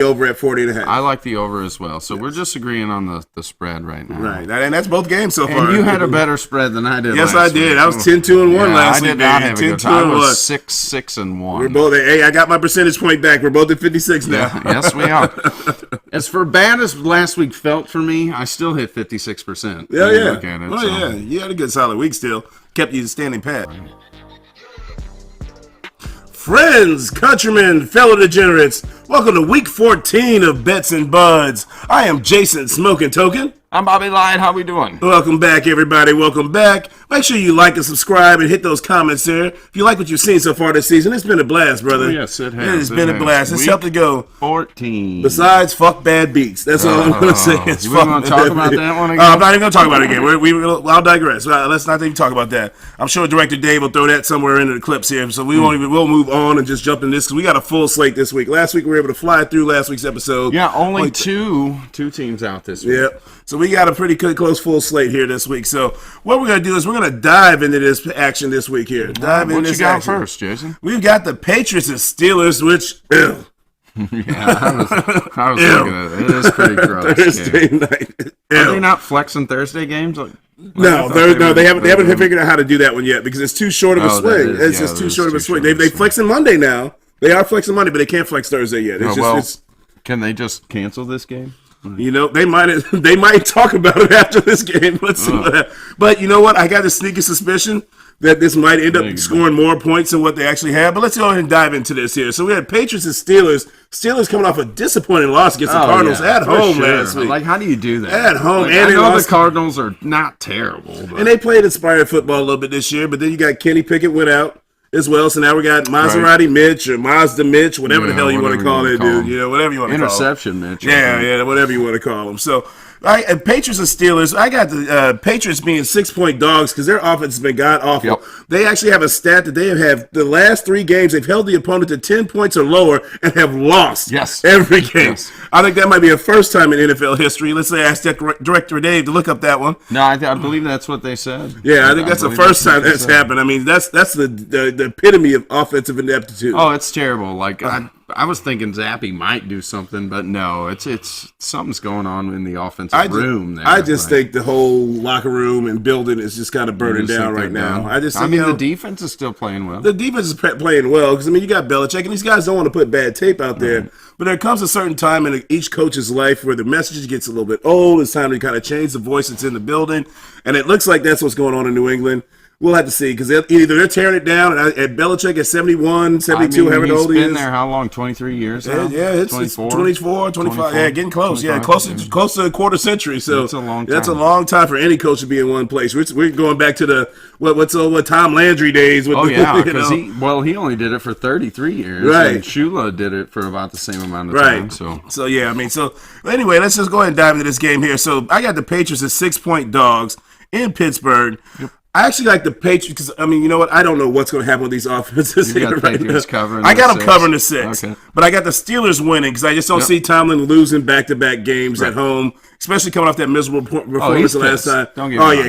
over at 40.5. I like the over as well. So we're just agreeing on the spread right now. Right, and that's both games so far. And you had a better spread than I did. Yes, last I did. week. I was 10-2-1 last week. I did not have a good time. I was 6-6-1. We're both. Hey, I got my percentage point back. We're both at 56 now. Yeah, yes, we are. As for bad as last week felt for me, I still hit 56%. Yeah. You had a good solid week still. Kept you standing pat. Right. Friends, countrymen, fellow degenerates, welcome to week 14 of Bets and Buds. I am Jason Smoking Token. I'm Bobby Light. How we doing? Welcome back, everybody. Welcome back. Make sure you like and subscribe and hit those comments there. If you like what you've seen so far this season, it's been a blast, brother. Oh, yes, it has. It's been a blast. It's helped to go 14. Besides, fuck bad beats. That's all I'm going to say. You want to talk about that one again? I'm not even going to talk about it again. I'll digress. Let's not even talk about that. I'm sure Director Dave will throw that somewhere into the clips here. So we'll move on and just jump in this because we got a full slate this week. Last week we were able to fly through last week's episode. Yeah, only two teams out this week. Yep. So we got a pretty close full slate here this week. So what we're going to do is we're going to dive into this action this week here. What you got first, Jason? We've got the Patriots and Steelers, which, I was looking at it. It is pretty gross. Thursday night. Are they not flexing Thursday games? No, they haven't figured out how to do that one yet because it's too short of a swing. It's just too short of a swing. They flexing Monday now. They are flexing Monday, but they can't flex Thursday yet. Can they just cancel this game? You know, they might talk about it after this game. Let's see what happens. But you know what? I got a sneaky suspicion that this might end up scoring more points than what they actually have. But let's go ahead and dive into this here. So we had Patriots and Steelers. Steelers coming off a disappointing loss against the Cardinals at home last week. Like, how do you do that? At home. Like, and I know the Cardinals are not terrible. But. And they played inspired football a little bit this year. But then you got Kenny Pickett went out as well. So now we got Maserati Mitch or Mazda Mitch, whatever the hell you want to call it, dude. You know, whatever you want to call it. Interception Mitch. Yeah, whatever you want to call them. So, Patriots and Steelers, I got the Patriots being 6-point dogs because their offense has been god-awful. Yep. They actually have a stat that they have the last 3 games, they've held the opponent to 10 points or lower and have lost every game. Yes. I think that might be a first time in NFL history. Let's say I asked Director Dave to look up that one. No, I believe that's what they said. Yeah, I think that's the first time that's happened. I mean, that's the epitome of offensive ineptitude. Oh, it's terrible. Like, I was thinking Zappy might do something, but no, it's something's going on in the offensive room there. I just think the whole locker room and building is just kind of burning down right now. I mean, the defense is still playing well. The defense is playing well because, I mean, you got Belichick, and these guys don't want to put bad tape out there. But there comes a certain time in each coach's life where the message gets a little bit old. It's time to kind of change the voice that's in the building. And it looks like that's what's going on in New England. We'll have to see because either they're tearing it down at Belichick at 71, 72, however old he is. He's been there how long? 23 years now? Yeah, it's 24, 25. Yeah, getting close. 25, close to a quarter century. So that's a long time. That's a long time for any coach to be in one place. We're going back to the what Tom Landry days. With because he only did it for 33 years. Right. And Shula did it for about the same amount of time. So yeah, I mean, anyway, let's just go ahead and dive into this game here. So I got the Patriots as 6-point dogs in Pittsburgh. Yep. I actually like the Patriots because, I mean, you know what? I don't know what's going to happen with these offenses. You got the Patriots covering I got them covering the 6. Okay. But I got the Steelers winning because I just don't see Tomlin losing back-to-back games at home, especially coming off that miserable performance the last time.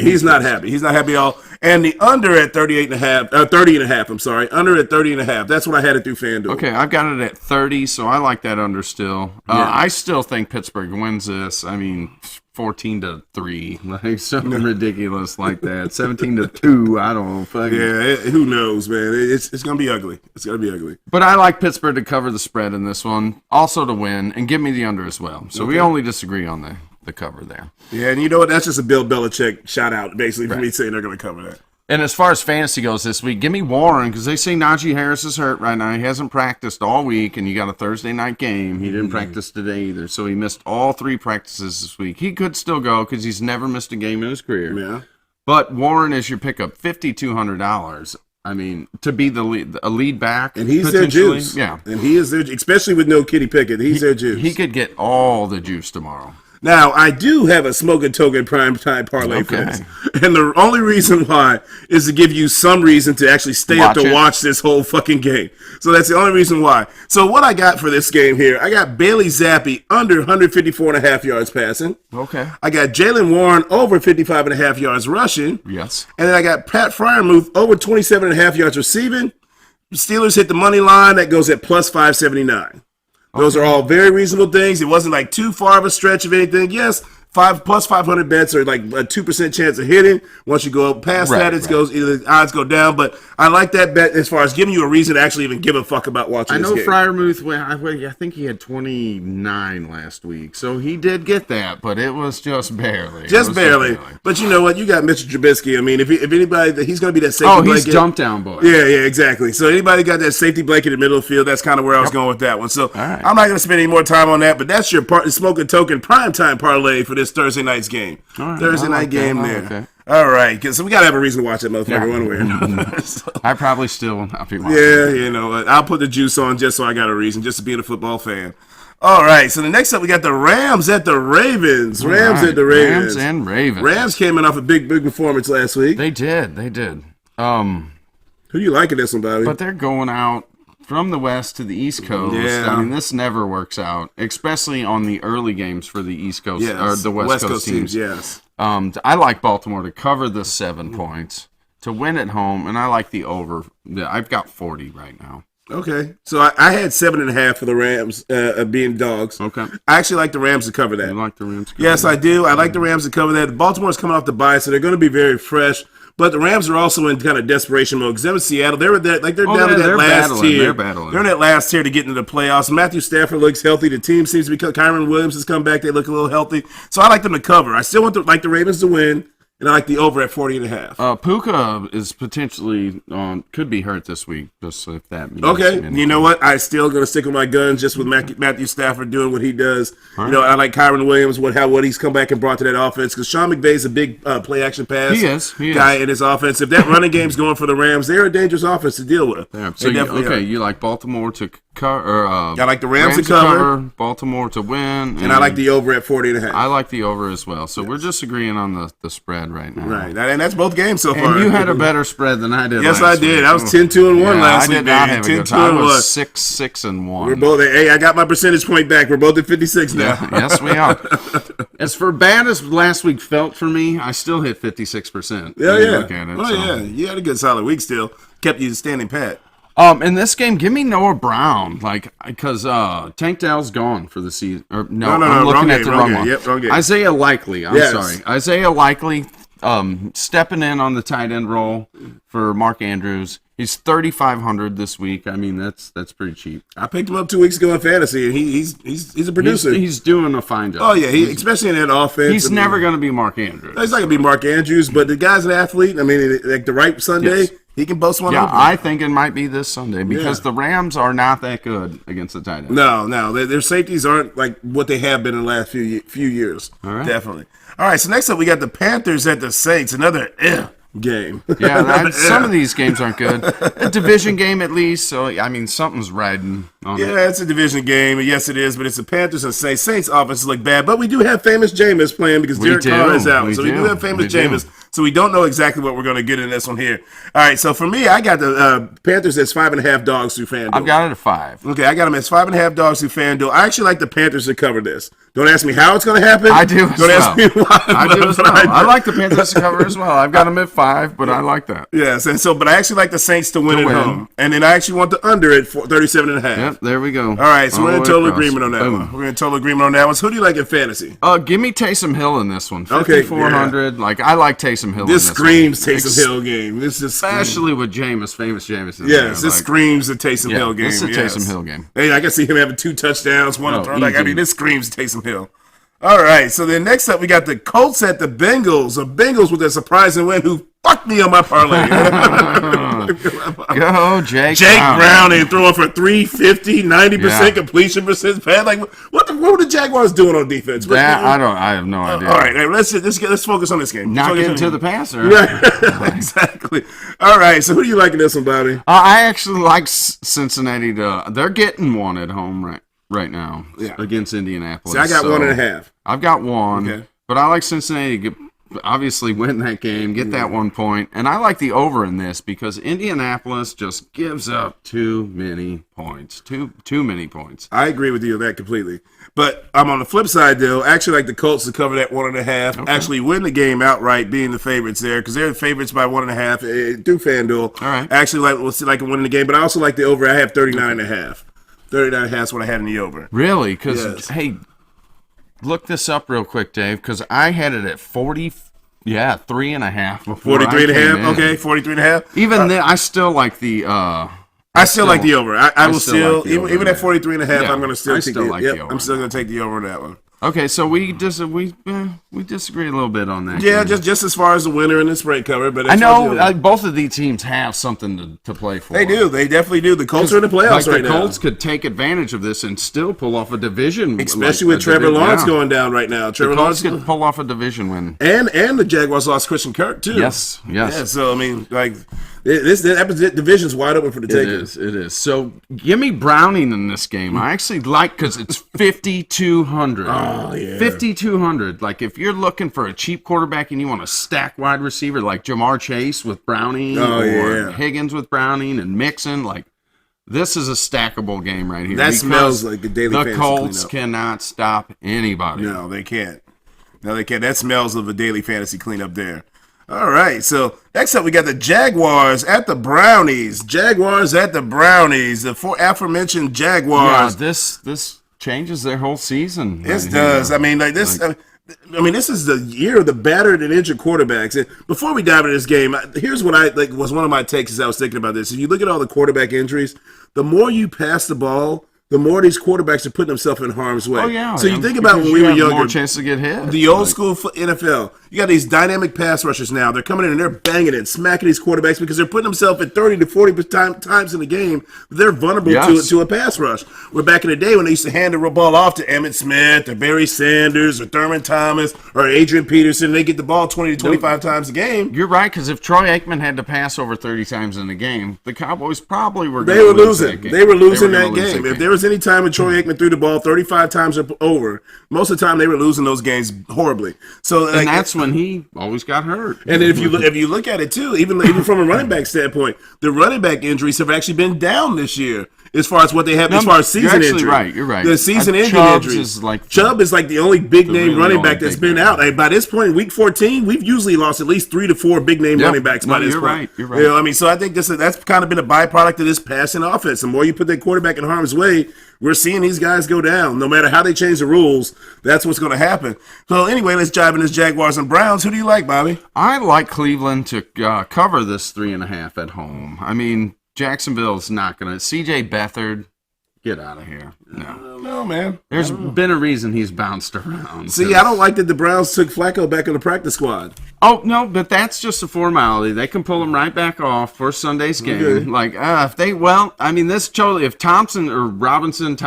He's not happy. He's not happy at all. And the under at 30.5, I'm sorry. Under at 30.5. That's what I had it through FanDuel. Okay, I've got it at 30, so I like that under still. I still think Pittsburgh wins this. I mean, 14-3, like something ridiculous like that. 17-2, I don't know. Who knows, man? It's gonna be ugly. It's gonna be ugly. But I like Pittsburgh to cover the spread in this one, also to win, and give me the under as well. So we only disagree on the cover there. Yeah, and you know what? That's just a Bill Belichick shout out, basically, for me saying they're gonna cover that. And as far as fantasy goes this week, give me Warren because they say Najee Harris is hurt right now. He hasn't practiced all week, and you got a Thursday night game. He didn't practice today either, so he missed all 3 practices this week. He could still go because he's never missed a game in his career. Yeah. But Warren is your pickup, $5,200. I mean, to be a lead back, and he's their juice. Yeah, and he is their, especially with no Kenny Pickett. He's their juice. He could get all the juice tomorrow. Now, I do have a Smoking Token primetime parlay for this. And the only reason why is to give you some reason to actually stay up to watch this whole fucking game. So that's the only reason why. So what I got for this game here, I got Bailey Zappi under 154.5 yards passing. Okay. I got Jaylen Warren over 55.5 yards rushing. Yes. And then I got Pat Freiermuth over 27.5 yards receiving. Steelers hit the money line. That goes at plus 579. Those are all very reasonable things. It wasn't like too far of a stretch of anything. Yes, 500 bets are like a 2% chance of hitting. Once you go past that, goes either the odds go down. But I like that bet as far as giving you a reason to actually even give a fuck about watching this game. I know Freiermuth, I think he had 29 last week, so he did get that, but it was just barely. Just barely. But you know what? You got Mr. Trubisky. I mean, if anybody, he's going to be that safety blanket. Oh, he's jump down boy. Yeah, exactly. So anybody got that safety blanket in the middle of the field, that's kind of where I was going with that one. So I'm not going to spend any more time on that, but that's your smoking token primetime parlay for this Thursday night's game. Thursday night game there. Okay. All right, so we got to have a reason to watch that motherfucker one way or another. So, I probably still will not be watching. Yeah, you know, I'll put the juice on just so I got a reason, just to be a football fan. All right, so the next up we got the Rams at the Ravens. Rams and Ravens. Rams came in off a big performance last week. They did. Who you liking this one, Bobby? But they're going out from the West to the East Coast. Yeah. I mean, this never works out, especially on the early games for the East Coast or the West Coast teams. Yes. I like Baltimore to cover the 7 points, to win at home, and I like the over. I've got 40 right now. Okay. So I had 7.5 for the Rams being dogs. Okay. I actually like the Rams to cover that. You like the Rams to cover Yes, that? I do. I like the Rams to cover that. Baltimore's coming off the bye, so they're going to be very fresh. But the Rams are also in kind of desperation mode because they're in Seattle. They're down to that last tier. They're battling. They're in that last tier to get into the playoffs. Matthew Stafford looks healthy. The team seems to be. Kyron Williams has come back. They look a little healthy. So I like them to cover. I still want the Ravens to win, and I like the over at 40.5. Puka is potentially could be hurt this week. Just if that means Okay, anything. You know what? I still gonna stick with my guns just with Matthew Stafford doing what he does. Right. You know, I like Kyron Williams what he's come back and brought to that offense because Sean McVay's a big play action pass guy in his offense. If that running game's going for the Rams, they're a dangerous offense to deal with. Yeah. So you like Baltimore to cover? I like the Rams to cover, Baltimore to win, and I like the over at 40.5. I like the over as well. So we're just agreeing on the spread right now. Right, and that's both games so far. And you had a better spread than I did. Yes, last I did. Week. I was 10-2-1 last week. I did not have a good time. I was 6-1. We're both. Hey, I got my percentage point back. We're both at 56 now. Yeah, yes, we are. As for bad as last week felt for me, I still hit 56%. Yeah. You had a good solid week still. Kept you standing pat. In this game, give me Noah Brown, because Tank Dell's gone for the season. No, I'm looking at the wrong one. Yep, wrong game. Isaiah Likely. I'm sorry. Isaiah Likely stepping in on the tight end role for Mark Andrews. He's 3,500 this week. I mean, that's pretty cheap. I picked him up 2 weeks ago in fantasy, and he's a producer. He's doing a fine job. Oh yeah, especially in that offense. He's never going to be Mark Andrews. He's not going to be Mark Andrews, but the guy's an athlete. I mean, like the right Sunday. Yes. He can boast one. Yeah, I think it might be this Sunday because the Rams are not that good against the tight end. No, their safeties aren't like what they have been in the last few years. All right. Definitely. All right, so next up we got the Panthers at the Saints. Another game. Yeah, some of these games aren't good. A division game at least, so I mean something's riding on it. Yeah, it's a division game. Yes, it is, but it's the Panthers and Saints. Saints offenses look bad, but we do have famous Jameis playing because Derek Carr is out. So we do have famous Jameis. So we don't know exactly what we're going to get in this one here. All right, so for me, I got the Panthers as 5.5 dogs through FanDuel. I've got it at 5. Okay, I got them as 5.5 dogs through FanDuel. I actually like the Panthers to cover this. Don't ask me how it's going to happen. I do. Don't ask me why. I do as well. I like the Panthers to cover as well. I've got them at 5, but I like that. Yes, but I actually like the Saints to win at home, and then I actually want the under at 37.5. Yep, there we go. All right, so we're in total agreement on that one. We're in total agreement on that one. So who do you like in fantasy? Give me Taysom Hill in this one. 5,400. Yeah. Like I like Taysom Hill. This screams Taysom Hill game. This is especially with famous Jameis. Yes, this screams the Taysom Hill game. This is a Taysom Hill game. Hey, I can see him having 2 touchdowns, one throw. This screams Taysom Hill. All right, so then next up we got the Colts at the Bengals. The Bengals with a surprising win who fucked me on my parlay. Go, Jake Brown and throwing for 350, 90% completion percentage. Like what were the Jaguars doing on defense? I have no idea. All right, let's focus on this game. Not getting to the passer. Right. Exactly. All right, so who do you like in this one, Bobby? I actually like Cincinnati. They're getting one at home right now against Indianapolis. See, I got 1.5. I've got 1, but I like Cincinnati to obviously win that game, get that 1 point, and I like the over in this because Indianapolis just gives up too many points. Too many points. I agree with you on that completely. But I'm on the flip side, though. I actually like the Colts to cover that 1.5. Okay. Actually win the game outright, being the favorites there, because they're the favorites by 1.5 through FanDuel. All right. I actually like winning the game, but I also like the over. I have 39.5. 39.5 is what I had in the over. Really? Because, Yes. hey, look this up real quick, Dave, because I had it at 3.5 before 43.5? Okay, 43.5. Even then, I still like the... I still like the over. I will still, like the over, even at 43.5, Yeah, I'm going to still I take still the like yep, the over. I'm still going to take the over on that one. Okay, so we disagree a little bit on that. Yeah, game. just as far as the winner and the spread cover, but I it's know not the- both of these teams have something to play for. they do. They definitely do. The Colts are in the playoffs right the now. Colts could take advantage of this and still pull off a division, Especially with Trevor Lawrence going down right now. Trevor The Colts Lawrence could pull off a division win. and the Jaguars lost Christian Kirk too. Yes. Yeah, so I mean, like this division's wide open for the taking. It is. So give me Browning in this game. I actually like because it's 5,200. Oh yeah, 5,200. Like if you're looking for a cheap quarterback and you want a stack wide receiver like Jamar Chase with Browning or Higgins with Browning and Mixon, like this is a stackable game right here. That because smells like a daily fantasy The Colts cleanup. cannot stop anybody. No, they can't. No, they can't. That smells of a daily fantasy cleanup there. All right, so next up we got the Jaguars at the Brownies. Jaguars at the Brownies. The aforementioned Jaguars. Yeah, this changes their whole season. This right does. here. I mean, like this. I mean, this is the year of the battered and injured quarterbacks. And before we dive into this game, here's what I like was one of my takes as I was thinking about this. If you look at all the quarterback injuries, the more you pass the ball, the more these quarterbacks are putting themselves in harm's way. Oh yeah. So you think about when we were younger, more chance to get hit. the old school NFL. You got these dynamic pass rushers now. They're coming in and they're banging it, smacking these quarterbacks because they're putting themselves at 30 to 40 times in the game. They're vulnerable to a pass rush. Where back in the day when they used to hand the ball off to Emmitt Smith or Barry Sanders or Thurman Thomas or Adrian Peterson, they get the ball 20 to 25 times a game. You're right, because if Troy Aikman had to pass over 30 times in the game, the Cowboys probably were They going were to lose losing. that game. They were losing gonna that lose game. If there was any time when Troy Aikman threw the ball 35 times or over, most of the time they were losing those games horribly. So and that's when he always got hurt. And then if you look at it too, even from a running back standpoint, the running back injuries have actually been down this year as far as what they have as far as season injuries. You're right. The season ending Chubb's injuries. is Chubb is like the only big name really running back only that's big been name. out. Like, by this point, in week 14, we've usually lost at least 3 to 4 big name running backs by this point. You're right. You know, I mean, so I think that's kind of been a byproduct of this passing offense. The more you put that quarterback in harm's way, we're seeing these guys go down. No matter how they change the rules, that's what's going to happen. So anyway, let's dive into this Jaguars and Browns. Who do you like, Bobby? I like Cleveland to cover this 3.5 at home. I mean, Jacksonville's not going to. C.J. Beathard, get out of here. No, man. There's been a reason he's bounced around. See, I don't like that the Browns took Flacco back in the practice squad. Oh, no, but that's just a formality. They can pull him right back off for Sunday's game. Okay. Like, if they, if Thompson Robinson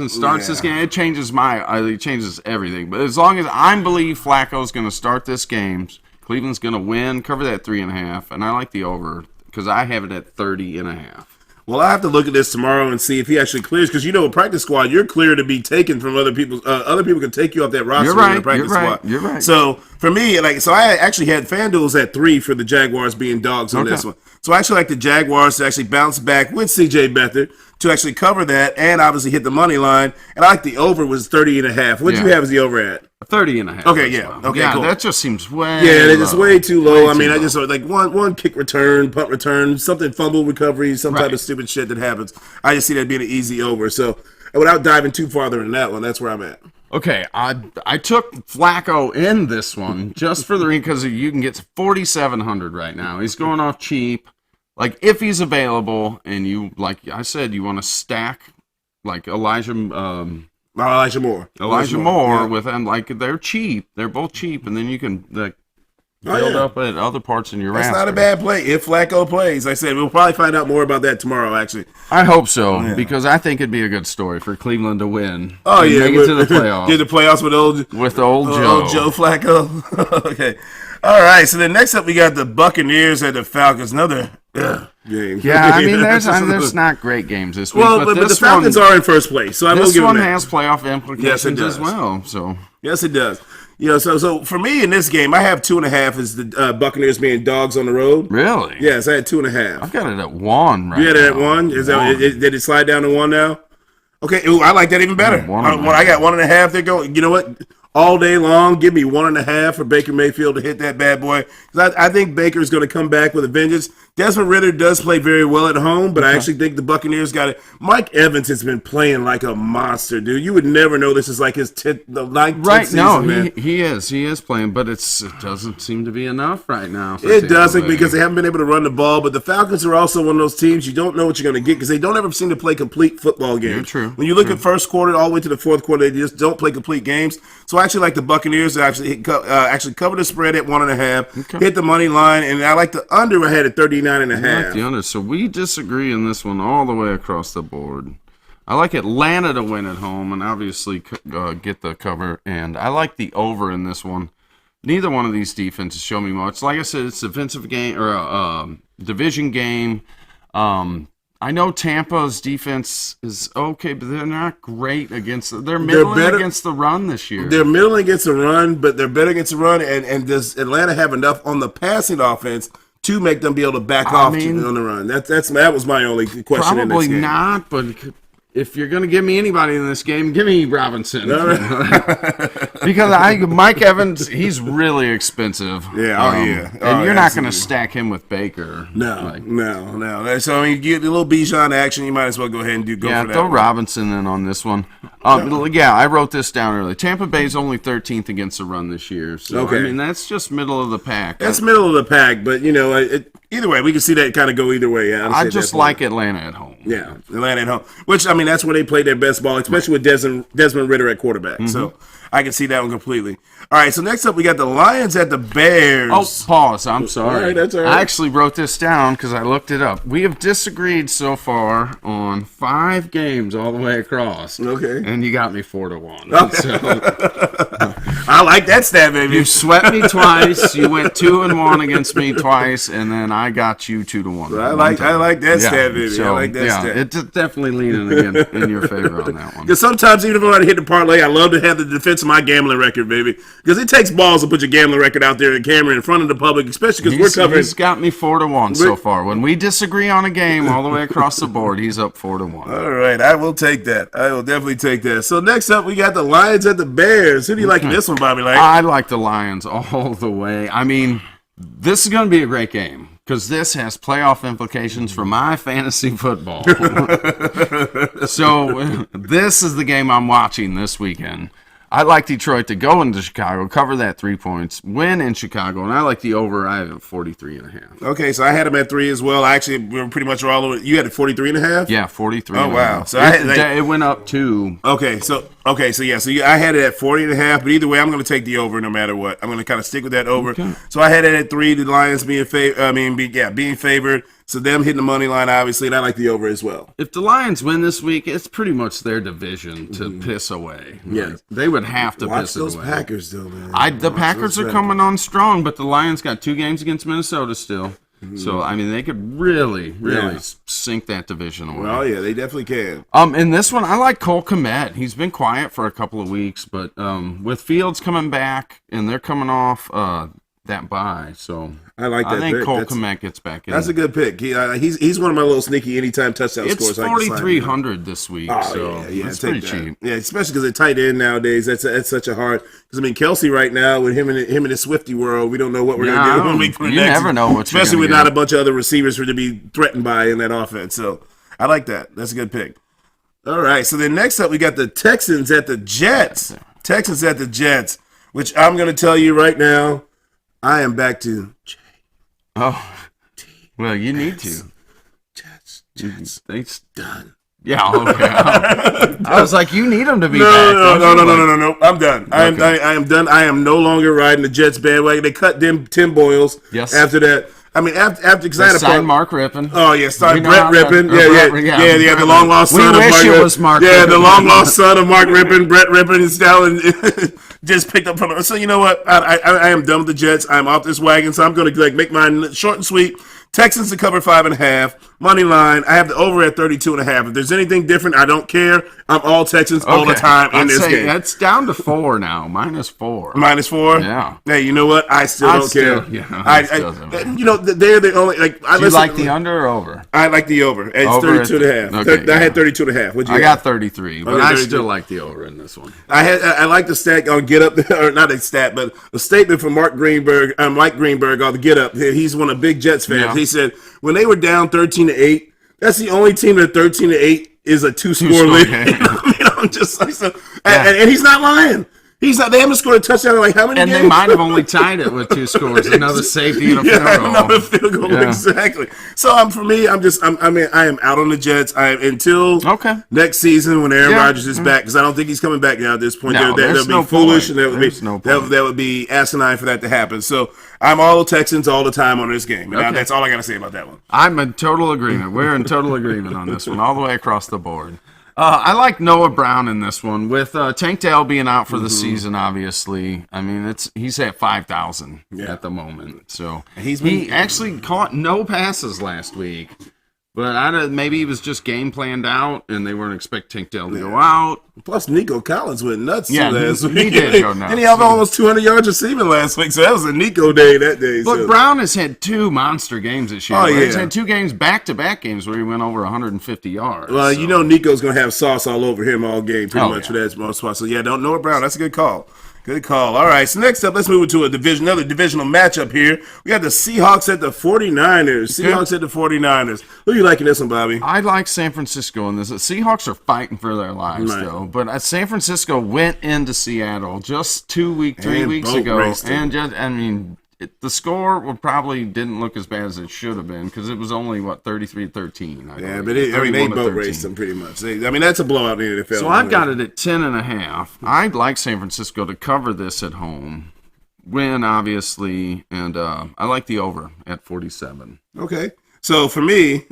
starts this game, it changes everything. But as long as I believe Flacco's going to start this game, Cleveland's going to win, cover that 3.5, and I like the over because I have it at 30.5. Well, I have to look at this tomorrow and see if he actually clears, because a practice squad, you're clear to be taken from other people. Other people can take you off that roster in the practice squad. You're right. So for me, I actually had FanDuel's at 3 for the Jaguars being dogs on this one. So I actually like the Jaguars to actually bounce back with C.J. Beathard to actually cover that and obviously hit the money line. And I like the over was 30.5. What do you have as the over at? 30.5. Okay, yeah. Well. Okay, yeah, cool. That just seems way it's just way too low. I low. just like one kick return, punt return, something fumble recovery, some type of stupid shit that happens. I just see that being an easy over. So without diving too farther in that one, that's where I'm at. Okay, I took Flacco in this one just for the ring because you can get 4,700 right now. He's going off cheap. Like, if he's available and you, like I said, you want to stack like Elijah Moore Yeah. with them, like they're cheap. They're both cheap, and then you can build up at other parts in your roster. That's not a bad play if Flacco plays. Like I said, we'll probably find out more about that tomorrow, actually. I hope so, because I think it'd be a good story for Cleveland to win. Oh, and yeah. make it to the playoffs. Get the playoffs with old Joe Flacco. Okay. All right, so then next up we got the Buccaneers and the Falcons. Another game. Yeah, I mean, there's not great games this week. Well, but the Falcons are in first place, so I will give this them one that. has playoff implications as well. So yes, it does. So for me in this game, I have 2.5 as the Buccaneers being dogs on the road. Really? Yes, I had 2.5. I've got it at 1 right now. You had it at 1? Did it slide down to 1 now? Okay, I like that even better. I got 1.5. They're going. You know what? All day long, give me 1.5 for Baker Mayfield to hit that bad boy. Because I think Baker's going to come back with a vengeance. Desmond Ridder does play very well at home, but I actually think the Buccaneers got it. Mike Evans has been playing like a monster, dude. You would never know this is like his 10th season, man. He is playing, but it doesn't seem to be enough right now. It doesn't because they haven't been able to run the ball, but the Falcons are also one of those teams you don't know what you're going to get because they don't ever seem to play complete football games. True. When you look at first quarter all the way to the fourth quarter, they just don't play complete games. So I actually like the Buccaneers to actually cover the spread at 1.5, hit the money line, and I like the under ahead at 39.5. I like the under. So we disagree in this one all the way across the board. I like Atlanta to win at home and obviously get the cover, and I like the over in this one. Neither one of these defenses show me much. Like I said, it's a defensive game or a division game. I know Tampa's defense is okay, but they're not great against. They're middling against the run this year. They're middling against the run, but they're better against the run. And does Atlanta have enough on the passing offense to make them be able to back off on the run? That was my only question. Probably in this game. not, but if you're going to give me anybody in this game, give me Robinson. Because Mike Evans, he's really expensive. Yeah, and you're not going to stack him with Baker. No. So, I mean, you get a little Bijan action, you might as well go ahead and go for that. Throw Robinson in on this one. I wrote this down earlier. Tampa Bay's only 13th against the run this year. So, I mean, that's just middle of the pack. That's middle of the pack, but, either way, we can see that kind of go either way. Yeah, I just like Atlanta at home. Yeah, Atlanta at home. Which, I mean, that's where they play their best ball, especially with Desmond Ridder at quarterback. Mm-hmm. So I can see that one completely. All right, so next up we got the Lions at the Bears. Oh, pause. I'm sorry. All right, that's all right. I actually wrote this down because I looked it up. We have disagreed so far on 5 games all the way across. Okay. And you got me 4-1. So, I like that stat, baby. You swept me twice. You went 2-1 against me twice, and then I got you 2-1. I like that stat, baby. So, I like that stat. It's definitely leaning again in your favor on that one. Because sometimes, even if I hit the parlay, I love to have the defense of my gambling record, baby. Because it takes balls to put your gambling record out there in camera in front of the public, especially because we're covering. He's got me 4-1 so far. When we disagree on a game all the way across the board, he's up 4-1. All right, I will take that. I will definitely take that. So next up, we got the Lions at the Bears. Who do you like in this one, Bobby? I like the Lions all the way. I mean, this is going to be a great game because this has playoff implications for my fantasy football. So this is the game I'm watching this weekend. I like Detroit to go into Chicago, cover that 3 points, win in Chicago, and I like the over. I have it 43.5. Okay, so I had them at 3 as well. Actually, we were pretty much all over. You had it 43.5? Yeah, 43. Oh, wow. So it went up 2. Okay, so I had it at 40.5, but either way, I'm going to take the over no matter what. I'm going to kind of stick with that over. Okay. So I had it at 3, the Lions being favored. So them hitting the money line, obviously, and I like the over as well. If the Lions win this week, it's pretty much their division to piss away. Yeah, like, they would have to piss it away. Watch those Packers, though, man. The Packers are coming on strong, but the Lions got 2 games against Minnesota still. Mm-hmm. So, I mean, they could really sink that division away. Well, yeah, they definitely can. In this one, I like Cole Kmet. He's been quiet for a couple of weeks, but with Fields coming back, and they're coming off that bye, so I like that. I think pick. Cole Kmet gets back in. That's a good pick. He's one of my little sneaky anytime touchdown scores. It's 4,300 this week, so it's pretty cheap. Yeah, especially because at tight end nowadays, that's such a hard. Because I mean, Kelsey right now with him in the Swifty world, we don't know what we're gonna do. You never know what. Especially with not a bunch of other receivers for to be threatened by in that offense. So I like that. That's a good pick. All right, so then next up we got the Texans at the Jets. Texans at the Jets, which I'm gonna tell you right now. I am back to J. Oh, well, you need to. Jets. It's done. Yeah, okay. I was like, you need them to be back. No. I'm done. I am done. I am no longer riding the Jets bandwagon. They cut Tim Boyles. Yes. After that. I mean, after because I had a Mark Rippon. Oh yeah, Brett Rippon. Yeah. The long lost son of Mark. We wish it was Mark. Yeah, the long lost son of Mark Rippon, Brett Rippon, and Stalin just picked up from. So you know what? I am done with the Jets. I'm off this wagon. So I'm going to make mine short and sweet. Texans to cover 5.5. Money line. I have the over at 32.5. If there's anything different, I don't care. I'm all Texans all the time in this game. That's down to 4 now. -4. -4? Yeah. Hey, you know what? I still don't care. They're the only Do you like the under or over? I like the over. It's 32.5. Okay, I had 32.5. I got 33, but I still like the over in this one. I like the stat on Get Up, or not a stat, but a statement from Mike Greenberg on the Get Up. He's one of Big Jets fans. he said when they were down 13-8, that's the only team that 13-8 is a two-score lead. I'm just like, so, and he's not lying. He's not. They haven't scored a touchdown in like how many and games? They might have only tied it with 2 scores, another safety and a field goal. Another field goal, exactly. So for me, I am out on the Jets. Until next season when Aaron Rodgers is back, because I don't think he's coming back now at this point. No, that would be foolish, and that would be asinine for that to happen. So I'm all Texans all the time on this game. And that's all I got to say about that one. I'm in total agreement. We're in total agreement on this one, all the way across the board. I like Noah Brown in this one with Tank Dell being out for the season. Obviously, I mean he's at 5,000 at the moment. So he actually caught no passes last week, but maybe he was just game planned out and they weren't expecting Tank Dell to go out. Plus, Nico Collins went nuts last week. He did go nuts. And he had almost 200 yards receiving last week, so that was a Nico day that day. But Brown has had 2 monster games this year. He's had 2 games, back-to-back games, where he went over 150 yards. Well, you know Nico's going to have sauce all over him all game, pretty much, for that most part. So, don't know Brown. That's a good call. Good call. All right, so next up, let's move into another divisional matchup here. We got the Seahawks at the 49ers. At the 49ers. Who are you liking this one, Bobby? I like San Francisco in this. The Seahawks are fighting for their lives, though. But San Francisco went into Seattle just 3 weeks ago. The score probably didn't look as bad as it should have been because it was only, 33-13. Yeah, but they boat raced them pretty much. That's a blowout in the NFL. So I've got it at 10.5. I'd like San Francisco to cover this at home. Win, obviously, and I like the over at 47. Okay. So for me,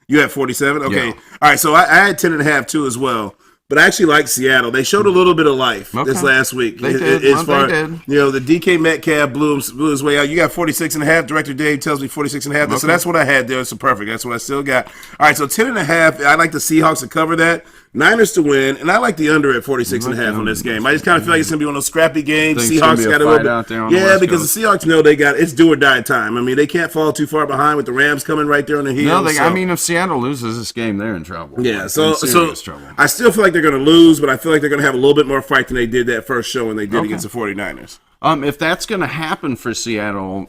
you had 47? Okay. Yeah. All right, so I had 10.5 too as well. But I actually like Seattle. They showed a little bit of life this last week. They did. They did. The DK Metcalf blew his way out. You got 46.5. Director Dave tells me 46.5. Okay. So that's what I had there. So perfect. That's what I still got. All right, so 10.5. I like the Seahawks to cover that. Niners to win, and I like the under at 46.5 on this game. I just kind of feel like it's going to be one of those scrappy games. Seahawks got a little bit out there on the West because Coast. The Seahawks know it's do or die time. I mean, they can't fall too far behind with the Rams coming right there on the heels. If Seattle loses this game, they're in trouble. Yeah, so trouble. I still feel like they're going to lose, but I feel like they're going to have a little bit more fight than they did that first show when they did against the 49ers. If that's going to happen for Seattle,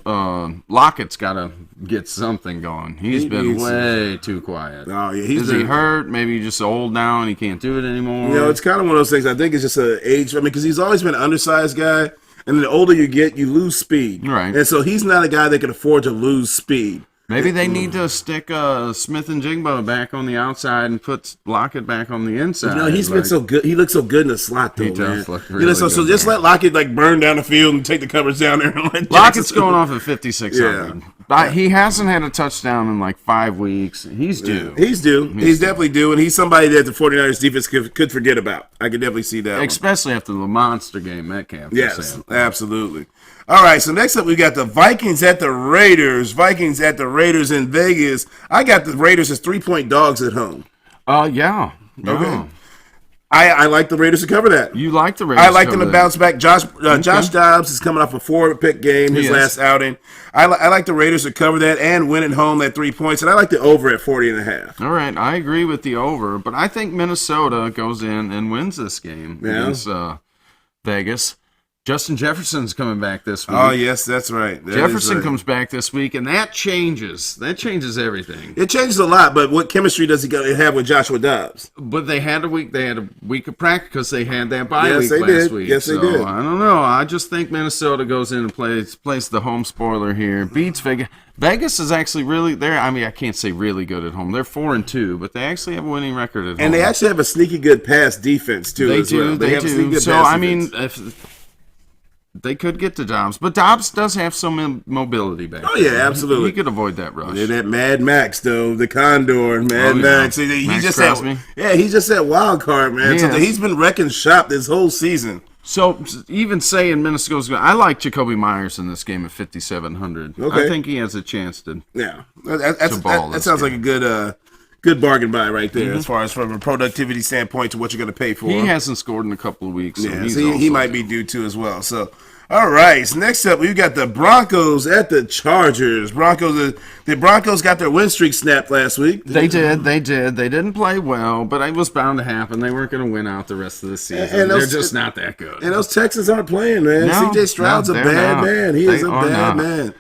Lockett's got to get something going. He's been way too quiet. Oh, yeah. Is he hurt? Maybe he's just old now and he can't do it anymore. It's kind of one of those things. I think it's just an age. I mean, because he's always been an undersized guy, and the older you get, you lose speed. Right. And so he's not a guy that can afford to lose speed. Maybe they need to stick Smith and Jigba back on the outside and put Lockett back on the inside. He's been so good. He looks so good in the slot, though, he does look really good. So just let Lockett burn down the field and take the coverage down there. And Lockett's going off at 5,600. Yeah. He hasn't had a touchdown in 5 weeks. He's due. He's due. He's definitely due, and he's somebody that the 49ers defense could forget about. I could definitely see that. Especially after the monster game Metcalf. Yes, absolutely. All right, so next up we got the Vikings at the Raiders. Vikings at the Raiders in Vegas. I got the Raiders as 3-point dogs at home. Yeah. Okay. I like the Raiders to cover that. You like the Raiders? I like them to bounce back. Josh Dobbs is coming off a 4-pick game, his last outing. I like the Raiders to cover that and win at home at 3 points, and I like the over at 40.5. All right, I agree with the over, but I think Minnesota goes in and wins this game against Vegas. Justin Jefferson's coming back this week. Oh, yes, that's right. Jefferson comes back this week, and that changes everything. It changes a lot, but what chemistry does he have with Joshua Dobbs? But they had a week of practice because they had that bye week last week. Yes, they did. I don't know. I just think Minnesota goes in and plays the home spoiler here. Beats Vegas. Vegas is actually really there. I mean, I can't say really good at home. They're 4-2, but they actually have a winning record at home. And they actually have a sneaky good pass defense too. They do. They do. So I mean, they could get to Dobbs, but Dobbs does have some mobility back. Oh, yeah, absolutely. He could avoid that rush. Yeah, that Mad Max, though, the Condor, Max. He just he's just that wild card, man. So he's been wrecking shop this whole season. So even saying Minnesota's going, I like Jacoby Myers in this game at 5,700. Okay. I think he has a chance to. Yeah, that sounds like a good bargain buy right there, as far as from a productivity standpoint to what you're going to pay for. He hasn't scored in a couple of weeks. So he might be due too as well. So, all right. So next up, we've got the Broncos at the Chargers. The Broncos got their win streak snapped last week. They did. They didn't play well, but it was bound to happen. They weren't going to win out the rest of the season. They're just not that good. And those Texans aren't playing, man. C.J. Stroud's a bad man. He is a bad man.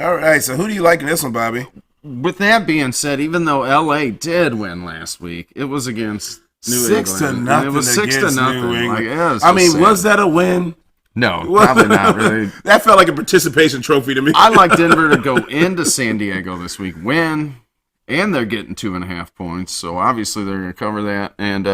All right, so who do you like in this one, Bobby? With that being said, even though LA did win last week, it was against New England. 6-0. It was 6-0. New England. Like, was that a win? No, probably not really. That felt like a participation trophy to me. I like Denver to go into San Diego this week, win, and they're getting 2.5 points, so obviously they're going to cover that. And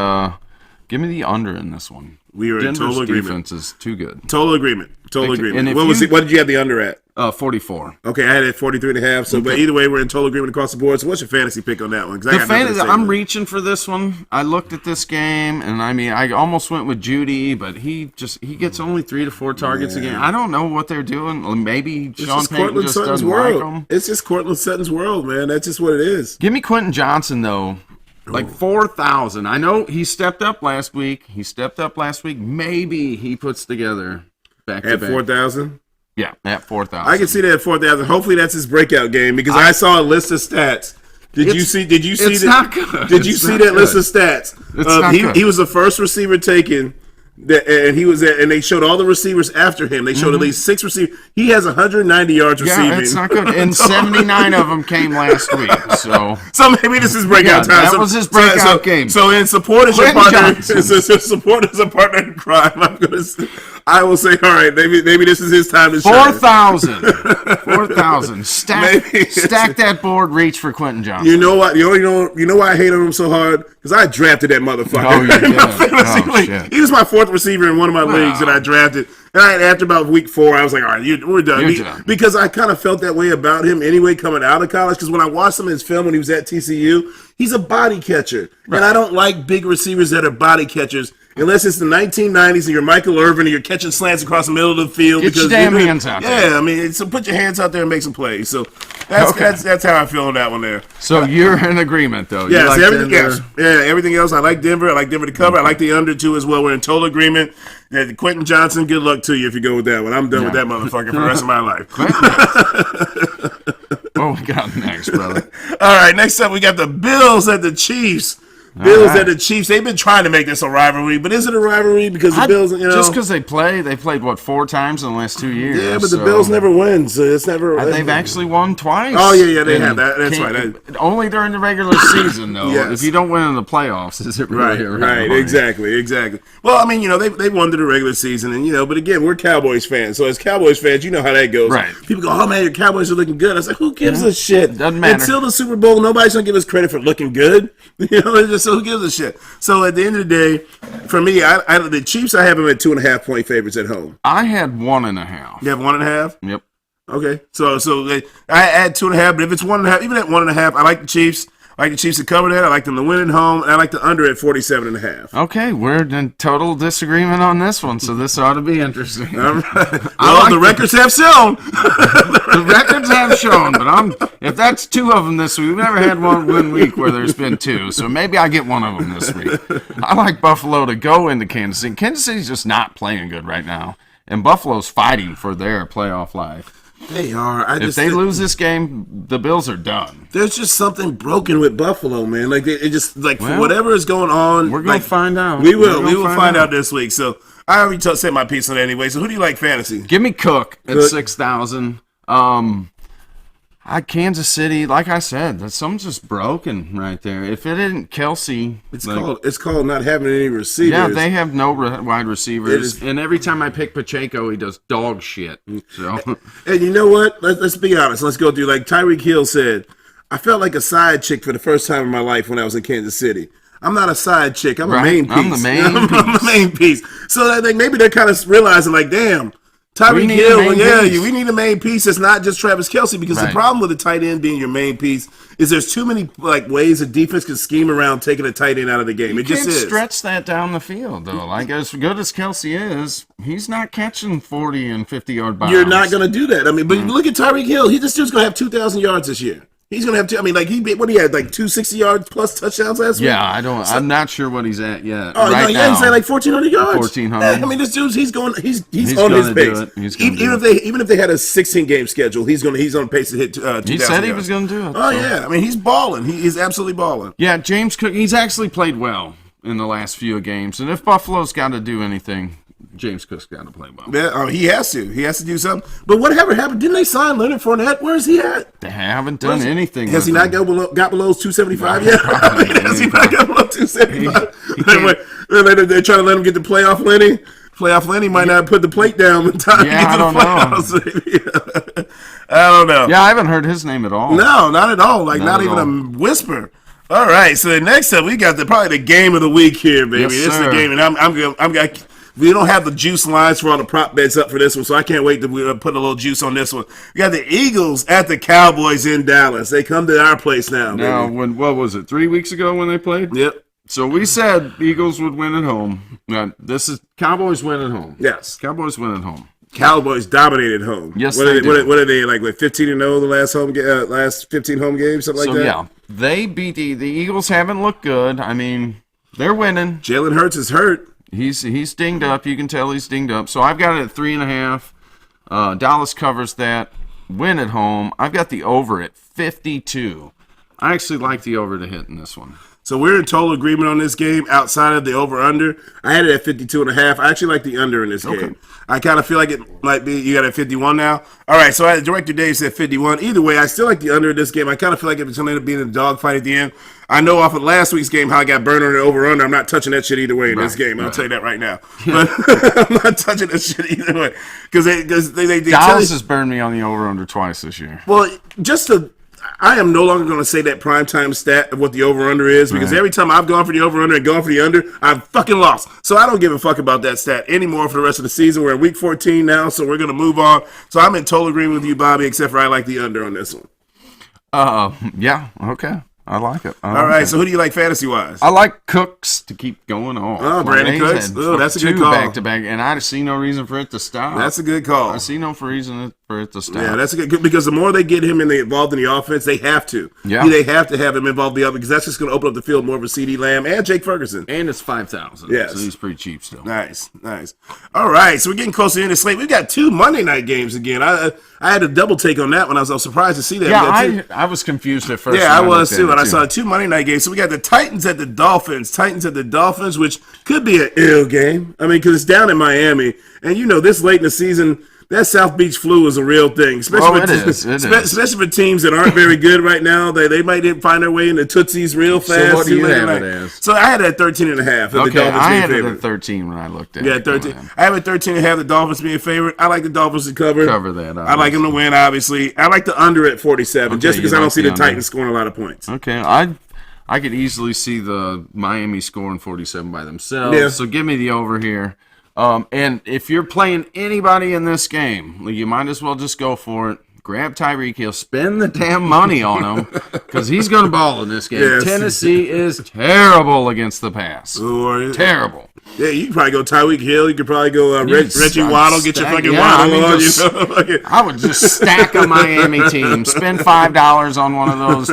give me the under in this one. We are Denver's in total agreement. Defense is too good. Total agreement. And What did you have the under at? 44. Okay, I had it at 43.5. So, but either way, we're in total agreement across the board. So, what's your fantasy pick on that one? I'm reaching for this one. I looked at this game, and I almost went with Judy, but he gets only 3 to 4 targets a game. I don't know what they're doing. Maybe Sean Payton just doesn't like them. It's just Cortland Sutton's world, man. That's just what it is. Give me Quentin Johnson though. Like 4,000. I know he stepped up last week. Maybe he puts together back to at back. 4,000. Yeah, at 4,000. I can see that at 4,000. Hopefully, that's his breakout game because I saw a list of stats. Did you see it's that? Not good. Did you see that list of stats? He was the first receiver taken. And they showed all the receivers after him. They showed at least 6 receivers. He has 190 yards receiving. Yeah, it's not good. And 79 of them came last week. So maybe this is breakout time. That was his breakout game. So in support as your partner, support as a partner in crime, I will say, all right, maybe this is his time to shine. 4,000. Stack that board. Reach for Quentin Johnson. You know what? You know why I hate on him so hard? Because I drafted that motherfucker. Oh, you did. Shit. He was my 4th receiver in one of my leagues that I drafted. And after about week 4, I was like, all right, we're done. Because I kind of felt that way about him anyway coming out of college. Because when I watched him in his film when he was at TCU, he's a body catcher. Right. And I don't like big receivers that are body catchers. Unless it's the 1990s and you're Michael Irvin and you're catching slants across the middle of the field. Get your damn hands out there. Yeah, I mean, so put your hands out there and make some plays. So that's how I feel on that one there. So you're in agreement, though. Yeah, like everything else. I like Denver. I like Denver to cover. I like the under, too, as well. We're in total agreement. Quentin Johnson, good luck to you if you go with that one. I'm done with that motherfucker for the rest of my life. What we got next, brother? All right, next up we got the Bills at the Chiefs. At the Chiefs. They've been trying to make this a rivalry, but is it a rivalry because the Bills? Just because they played what 4 times in the last 2 years. Yeah, but the Bills never win, so it's never. They've actually won twice. Oh yeah, they have that. That's right. Only during the regular season, though. Yes. If you don't win in the playoffs, is it really a rivalry? Right, exactly. Well, I mean, they won through the regular season, and but again, we're Cowboys fans, so as Cowboys fans, you know how that goes. Right. People go, "Oh man, your Cowboys are looking good." I was like, "Who gives a shit?" Doesn't matter. Until the Super Bowl, nobody's gonna give us credit for looking good. So who gives a shit? So at the end of the day, for me, the Chiefs, I have them at 2.5 point favorites at home. I had 1.5. You have 1.5? Yep. Okay. So I add 2.5, but if it's 1.5, even at 1.5, I like the Chiefs. I like the Chiefs to cover that. I like them to win at home, and I like the under at 47.5. Okay, we're in total disagreement on this one, so this ought to be interesting. All right. Well, the records have shown. The records have shown, but if that's 2 of them this week, we've never had one week where there's been 2, so maybe I get 1 of them this week. I like Buffalo to go into Kansas City. Kansas City's just not playing good right now, and Buffalo's fighting for their playoff life. They are. If they lose this game, the Bills are done. There's just something broken with Buffalo, man. Like it just for whatever is going on. We're gonna find out. We will. We will find out this week. So I already said my piece on it anyway. So who do you like fantasy? Give me Cook at 6,000. Kansas City, like I said, something's just broken right there. If it isn't Kelsey, it's called not having any receivers. Yeah, they have no wide receivers, and every time I pick Pacheco, he does dog shit. So, and you know what? Let's be honest. Let's go through. Like Tyreek Hill said, I felt like a side chick for the first time in my life when I was in Kansas City. I'm not a side chick. I'm a main piece. I'm the main piece. I'm the main piece. So I think maybe they're kind of realizing, like, damn. Tyreek Hill, we need a main piece. It's not just Travis Kelce because the problem with the tight end being your main piece is there's too many ways a defense can scheme around taking a tight end out of the game. You can't stretch that down the field though. Like as good as Kelce is, he's not catching 40 and 50-yard bombs. You're not going to do that. I mean, but look at Tyreek Hill. This dude's going to have 2,000 yards this year. He's going to have he had like 260 yards plus touchdowns last week. Yeah, I'm not sure what he's at yet. Now. He's at like 1,400 yards. 1,400. I mean, this dude's he's on his pace. Even if they had a 16-game schedule, he's on pace to hit 2,000 He said he was going to do it. Oh yeah, I mean he's balling. He's absolutely balling. Yeah, James Cook. He's actually played well in the last few games, and if Buffalo's got to do anything, James Cook's got to play well. Yeah, he has to. He has to do something. But whatever happened, didn't they sign Leonard Fournette? Where's he at? They haven't done anything. Has he not got below 275 yet? Has he not got below 275? They're trying to let him get the playoff Lenny. Playoff Lenny might not put the plate down in time to get to the playoffs. I don't know. Yeah, I haven't heard his name at all. No, not at all. Like, not even a whisper. All right, so next up, we got probably the game of the week here, baby. Yes, this is the game, and we don't have the juice lines for all the prop bets up for this one, so I can't wait to put a little juice on this one. We got the Eagles at the Cowboys in Dallas. They come to our place now. Now, what was it, 3 weeks ago when they played? Yep. So we said Eagles would win at home. Now, this is Cowboys win at home. Yes. Cowboys win at home. Cowboys dominated home. Yes, what are they like 15-0 the last 15 home games, something like that? So yeah, they beat the Eagles. Haven't looked good. I mean, they're winning. Jalen Hurts is hurt. He's dinged up. You can tell he's dinged up. So I've got it at 3.5. Dallas covers that. Win at home. I've got the over at 52. I actually like the over to hit in this one. So we're in total agreement on this game outside of the over-under. I had it at 52.5. I actually like the under in this game. I kind of feel like it might be, you got it at 51 now. All right, so Director Dave said 51. Either way, I still like the under in this game. I kind of feel like it's going to end up being a dogfight at the end. I know off of last week's game how I got burned on the over-under. I'm not touching that shit either way in this game. I'll tell you that right now. But I'm not touching that shit either way. Because they Dallas has burned me on the over-under twice this year. Well, I am no longer going to say that primetime stat of what the over-under is because every time I've gone for the over-under and gone for the under, I've fucking lost. So I don't give a fuck about that stat anymore for the rest of the season. We're in week 14 now, so we're going to move on. So I'm in total agreement with you, Bobby, except for I like the under on this one. Yeah, okay. I like it. All right, so who do you like fantasy-wise? I like Cooks to keep going on. Oh, Brandon Cooks. Oh, that's a good call. Back-to-back, and I see no reason for it to stop. That's a good call. I see no reason for it to stop. Yeah, that's a good because the more they get him involved in the offense, they have to. Yeah. They have to have him involved in the offense because that's just going to open up the field more for CeeDee Lamb and Jake Ferguson. And it's $5,000. Yes. So he's pretty cheap still. Nice. All right, so we're getting close to the end of the slate. We've got 2 Monday night games again. I had a double take on that one. I was surprised to see that. Yeah, I was confused at first. Yeah, I was too. And I saw 2 Monday night games. So we got the Titans at the Dolphins, which could be an ill game. I mean, because it's down in Miami. And this late in the season, that South Beach flu is a real thing. Especially for teams that aren't very good right now. They might find their way into Tootsies real fast. So what do you have it as? So I had it at 13.5. Okay, I had it at 13 when I looked at it. Yeah, 13. I have it 13.5. The Dolphins being favorite. I like the Dolphins to cover that. Obviously. I like them to win, obviously. I like the under at 47, just because I don't see the Titans scoring a lot of points. Okay, I could easily see the Miami scoring 47 by themselves. Yeah. So give me the over here. And if you're playing anybody in this game, you might as well just go for it. Grab Tyreek Hill. Spend the damn money on him because he's going to ball in this game. Yes. Tennessee is terrible against the pass. Ooh, terrible. Yeah, you can probably go Tyreek Hill. You could probably go Reggie Waddle. Get your fucking Waddle on. I would just stack a Miami team. Spend $5 on one of those.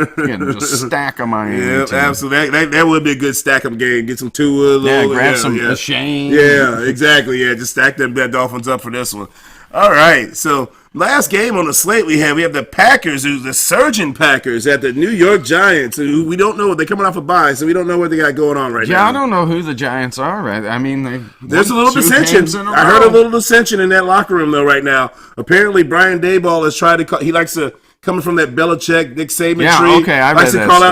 Just stack a Miami team. Absolutely. That would be a good stack-up game. Get some Tua. Grab some Shane. Yeah, exactly. Yeah, just stack that Dolphins up for this one. All right, so last game on the slate we have the Packers, the surging Packers at the New York Giants, who we don't know. They're coming off a bye, so we don't know what they got going on right now. Yeah, I don't know who the Giants are. Right? I mean, there's a little dissension. I heard a little dissension in that locker room, though, right now. Apparently, Brian Daboll has tried to he likes to, coming from that Belichick, Nick Saban tree, okay, likes to call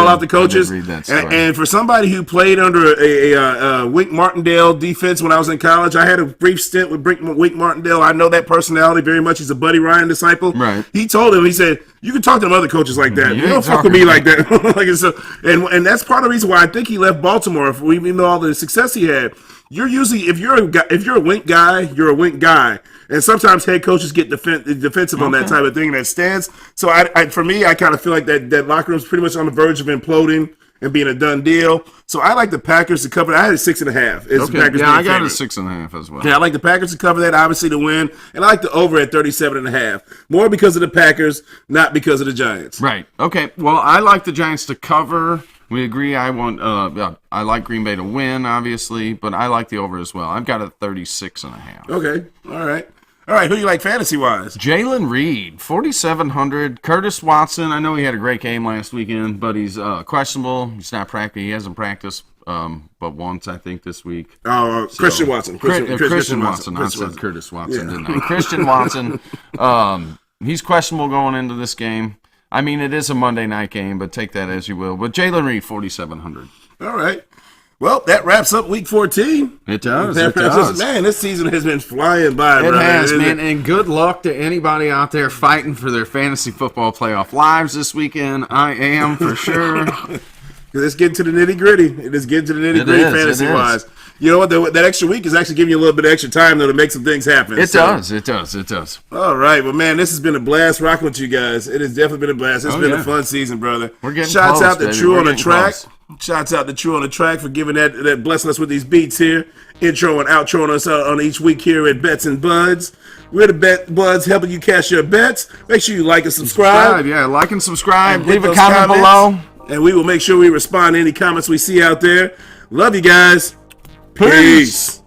out the coaches. And for somebody who played under a Wink Martindale defense when I was in college, I had a brief stint with Wink Martindale. I know that personality very much. He's a Buddy Ryan disciple. Right. He told him, he said, "You can talk to them other coaches like that. You don't fuck with me like that." and that's part of the reason why I think he left Baltimore. Even though all the success he had. You're usually if you're a Wink guy, you're a Wink guy, and sometimes head coaches get defensive on that type of thing. That stance. So for me, I kind of feel like that locker room's pretty much on the verge of imploding and being a done deal. So I like the Packers to cover. I had a 6.5. Yeah, I got a 6.5 as well. Yeah, I like the Packers to cover that, obviously to win, and I like the over at 37.5. More because of the Packers, not because of the Giants. Right. Okay. Well, I like the Giants to cover. We agree. I like Green Bay to win, obviously, but I like the over as well. I've got a 36.5. Okay. All right. Who do you like fantasy-wise? Jalen Reed, 4,700. Curtis Watson, I know he had a great game last weekend, but he's questionable. He's not practicing. He hasn't practiced. but once I think this week. Christian Watson. Christian Watson. I said Curtis Watson, didn't I? Christian Watson. He's questionable going into this game. I mean, it is a Monday night game, but take that as you will. But Jalen Reed, 4,700. All right. Well, that wraps up Week 14. It does. It does. Man, this season has been flying by. It has, man. And good luck to anybody out there fighting for their fantasy football playoff lives this weekend. I am, for sure. It's getting to the nitty-gritty. It is getting to the nitty-gritty fantasy-wise. You know what? That extra week is actually giving you a little bit of extra time, though, to make some things happen. It does. All right. Well, man, this has been a blast rocking with you guys. It has definitely been a blast. It's been a fun season, brother. We're getting Shouts close, out to baby. True We're on the getting track. close. Shouts out to True on the track for giving that blessing us with these beats here. Intro and outroing us on each week here at Bets and Buds. We're the Bet Buds helping you cash your bets. Make sure you like and subscribe. Yeah, like and subscribe. And Leave a those comment below. And we will make sure we respond to any comments we see out there. Love you guys. Peace.